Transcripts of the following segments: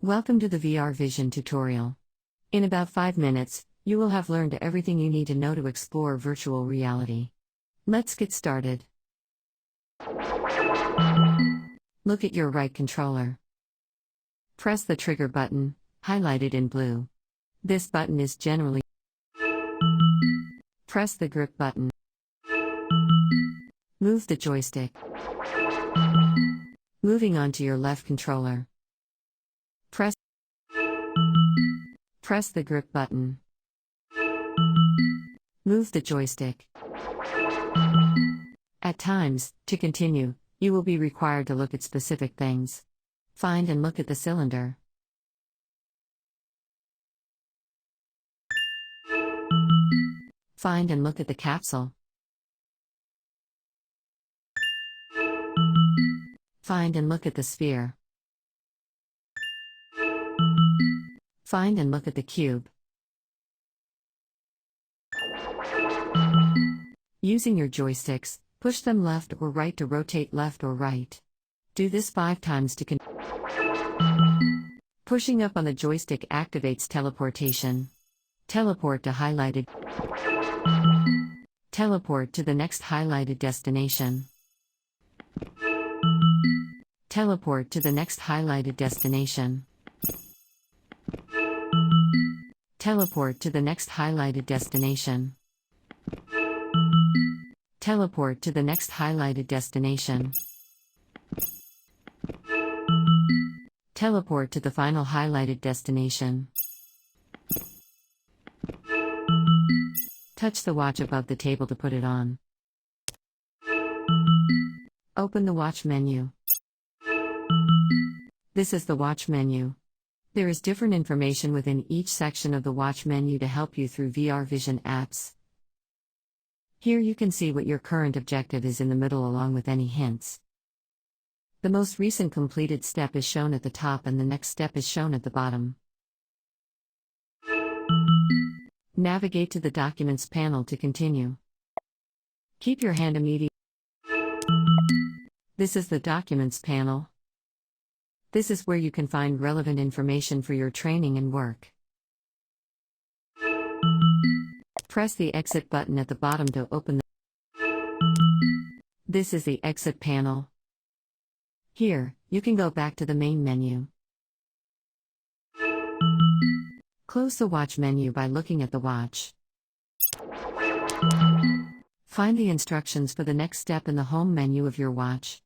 Welcome to the VR Vision tutorial. In about 5 minutes, you will have learned everything you need to know to explore virtual reality. Let's get started. Look at your right controller. Press the trigger button, highlighted in blue. This button is generally. Press the grip button. Move the joystick. Moving on to your left controller. Press the grip button. Move the joystick. At times, to continue, you will be required to look at specific things. Find and look at the cylinder. Find and look at the capsule. Find and look at the sphere. Find and look at the cube. Using your joysticks, push them left or right to rotate left or right. Do this 5 times to Pushing up on the joystick activates teleportation. Teleport to highlighted. Teleport to the next highlighted destination. Teleport to the next highlighted destination. Teleport to the next highlighted destination. Teleport to the next highlighted destination. Teleport to the final highlighted destination. Touch the watch above the table to put it on. Open the watch menu. This is the watch menu. There is different information within each section of the watch menu to help you through VR Vision apps. Here you can see what your current objective is in the middle along with any hints. The most recent completed step is shown at the top and the next step is shown at the bottom. Navigate to the Documents panel to continue. Keep your hand immediately. This is the Documents panel. This is where you can find relevant information for your training and work. Press the Exit button at the bottom to open the. This is the Exit panel. Here, you can go back to the main menu. Close the watch menu by looking at the watch. Find the instructions for the next step in the home menu of your watch.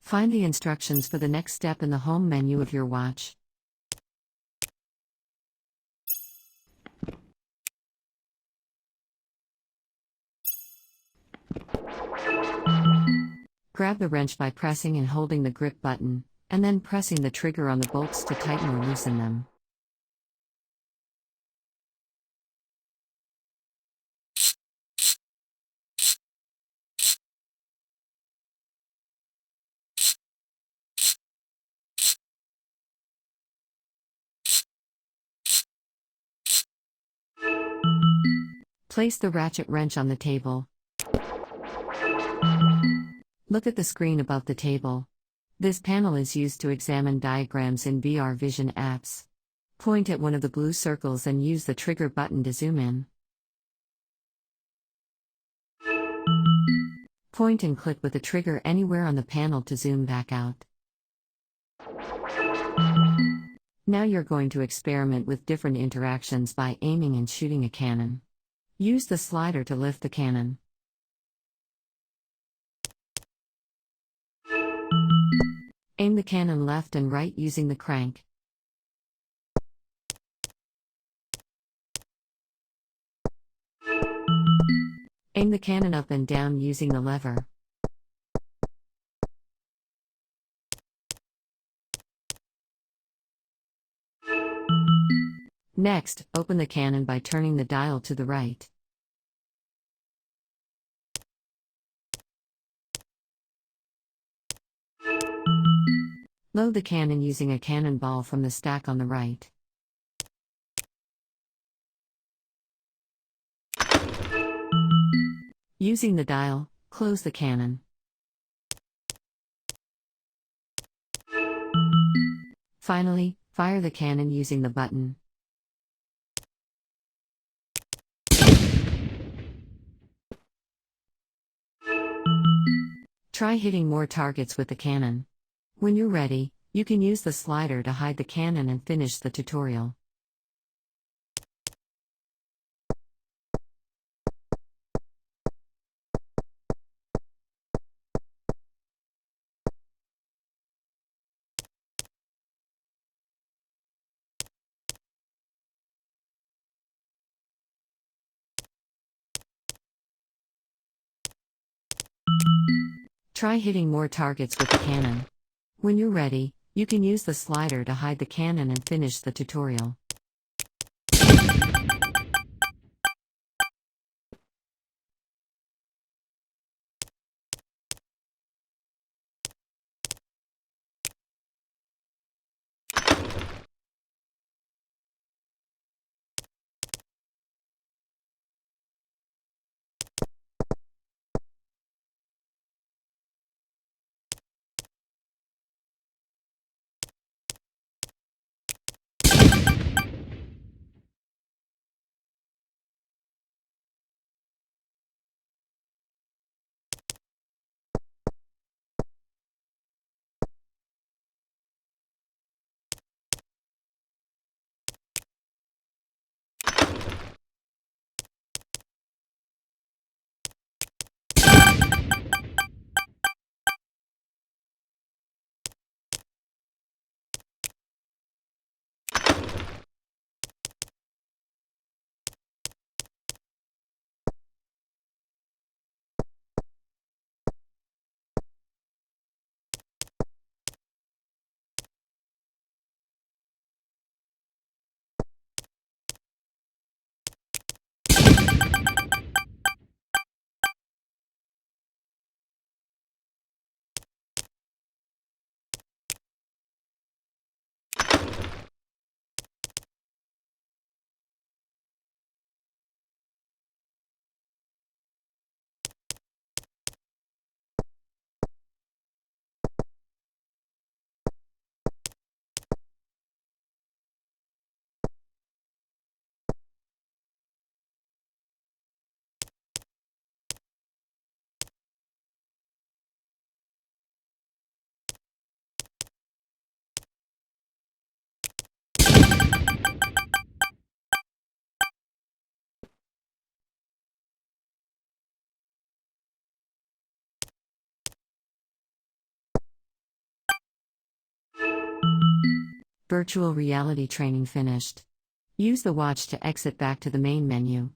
Find the instructions for the next step in the home menu of your watch. Grab the wrench by pressing and holding the grip button, and then pressing the trigger on the bolts to tighten or loosen them. Place the ratchet wrench on the table. Look at the screen above the table. This panel is used to examine diagrams in VR Vision apps. Point at one of the blue circles and use the trigger button to zoom in. Point and click with the trigger anywhere on the panel to zoom back out. Now you're going to experiment with different interactions by aiming and shooting a cannon. Use the slider to lift the cannon. Aim the cannon left and right using the crank. Aim the cannon up and down using the lever. Next, open the Canon by turning the dial to the right. Load the Canon using a cannonball from the stack on the right. Using the dial, close the Canon. Finally, fire the Canon using the button. Try hitting more targets with the Canon. When you're ready, you can use the slider to hide the Canon and finish the tutorial. Try hitting more targets with the Canon. When you're ready, you can use the slider to hide the Canon and finish the tutorial. Virtual reality training finished. Use the watch to exit back to the main menu.